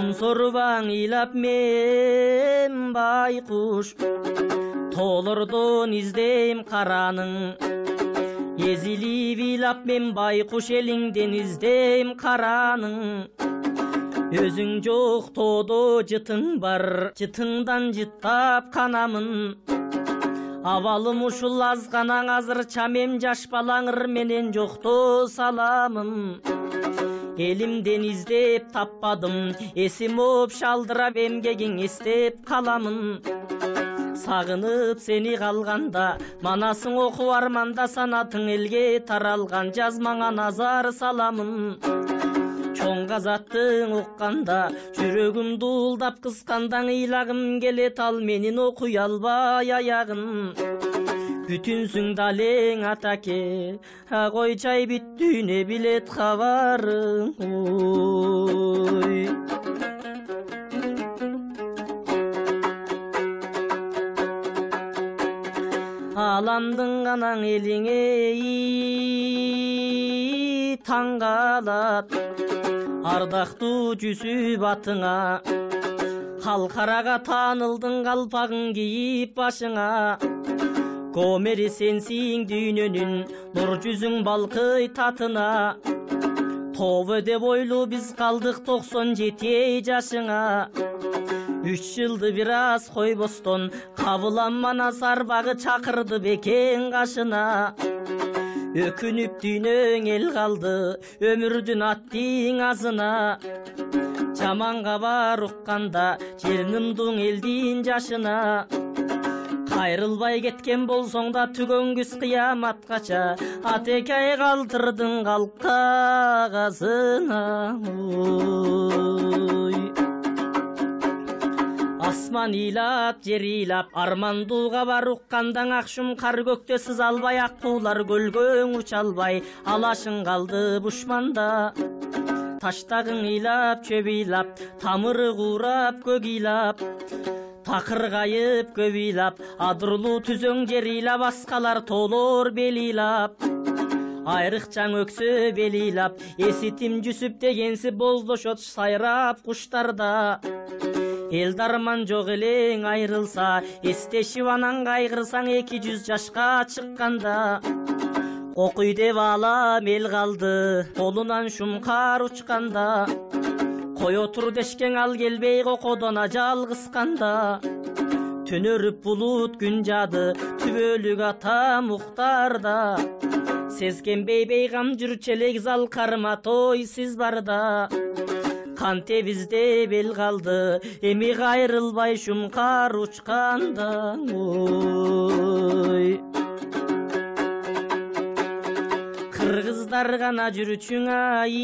Томсорбаң ыйлап мен байкуш, тоолордон издейм караның. Езилип ыйлап мен байкуш элиңден издейм караның. Өзүң жок тоодо жытың бар, жытыңдан жыттап канамын. Абалым ушул азганаң азырча мен жаш балаңыр менен жокто саламын. Элимден издеп таппадым, эсим оп шалдырап эмгегиң эстеп каламын. Сагынып сени калганда, манасың окуп арманда санатың элге таралган, жазмаңа назар саламын. Чоң казаттың укканда, жүрөгүм дуулдап кыскандан ыйлагым келет, ал менин окуй албай аягын. Бүтүнсүң далең атаке, кой чай бүттүүнө билет кабарың. Ой. Аламдың анаң элиңе таң калат, ардактуу жүзү батыңа. Калкарага таанылдың калпагың кийип башыңа. Комери сенсиң дүйнөнүн, нур жүзүң балкый татына. Тобо деп ойлу биз калдык 97 жашыңа. 3 жылды бир аз койбостон, кабылам манас арбагы чакырды бекең кашына. Өкүнүп дүйнөң эл калды, өмүрдүн аттиң азына. Жаманга бар укканда, жернымдың элдин жашына. Кайрылбай кеткен болсоң да түгөнгүс кыяматкача, атекай калтырдың калп кагазына. Асман ыйлап, жер ыйлап, армандууга бар уккандаң акшум кар көктө сызалбай, аккуулар көлгөң учалбай, алашың калды бушманда. Таштагың ыйлап, чөп ыйлап, тамыры куурап, көк ыйлап, такыр кайып көп ыйлап, адырлуу түзөң жер ыйлап, аскалар тоолор бел ыйлап. Айрыкчаң өксө бел ыйлап, эситим жүсүп дегенси боздошот сайрап куштарда. Эл дарман жок элең айрылса, эстешип анан кайгырсаң 200 жашка чыкканда. Окуй деп алам эл калды, колунан шумкар учканда. Кой отур дешкең ал келбей кокодон ажал кысканда. Төнөрүп булут күн жады, түбөлүк ата муктарда. Сезгенбей бейгам жүрчелек зал карма той сиз барда. Канте бизде бел калды, эми кайрылбай шумкар учканда. Ой. Кыргыздар гана жүрчүң ай,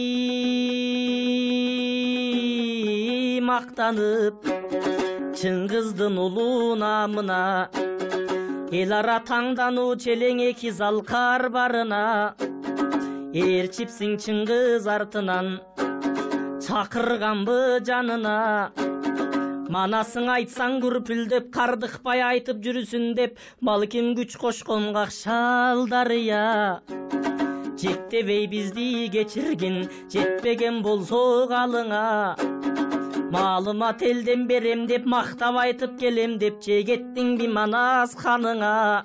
мактанып, Чыңгыздын улуу намына. Эл ара таңдануу челең эки залкар барына. Ээрчипсиң Чыңгыз артынан, чакырганбы жанына. Манасың айтсаң күрпүлдөп, кардыкпай айтып жүрүсүн деп, балким күч кошкон какшал дарыя. Жектебей бизди кечиргин, жетпеген болсо калыңа. Маалымат элден берем деп, мактап айтып келем деп, жегеттиңби Манас ханыңа.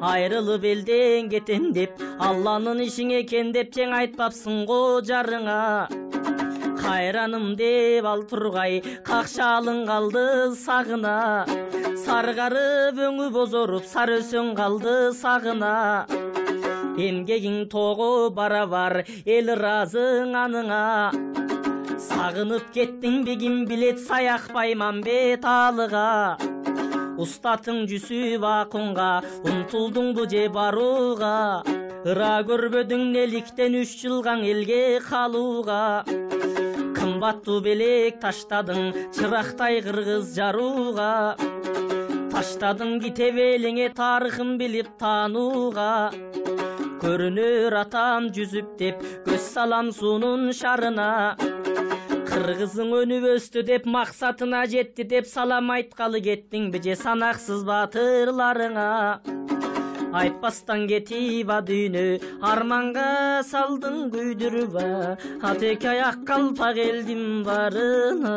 Айрылып элден кетем деп, Алланын ишиң экен деп, жең айтпапсың го жарыңа. Кайраным деп ал тургай, какшалың калды сагына. Саргарып өңү бозоруп, сар өсөң калды сагына. Эмгегиң тоого барабар, эл ыраазың аныңа. Сагынып кеттиң бегим билет, саякпай Мамбет Алыга. Устатың жүсүп акунга, умтулдуңбу же барууга. Ыра көрбөдүң неликтен 3 жылгаң элге калууга. Кымбаттуу белек таштадың, чырактай кыргыз жарууга. Таштадың китебелиңе тарыхын билип таанууга. Көрүнөр атам жүзүп деп, көз салам суунун шарына. Кыргызың өнүп өстү деп, максатына жетти деп, салам айткалы кеттиң бije санаксыз батырларыңа. айтпастан кетип а дүйнө, арманга салдың күйдүрүп а, атеке аяк калпак элдин барына.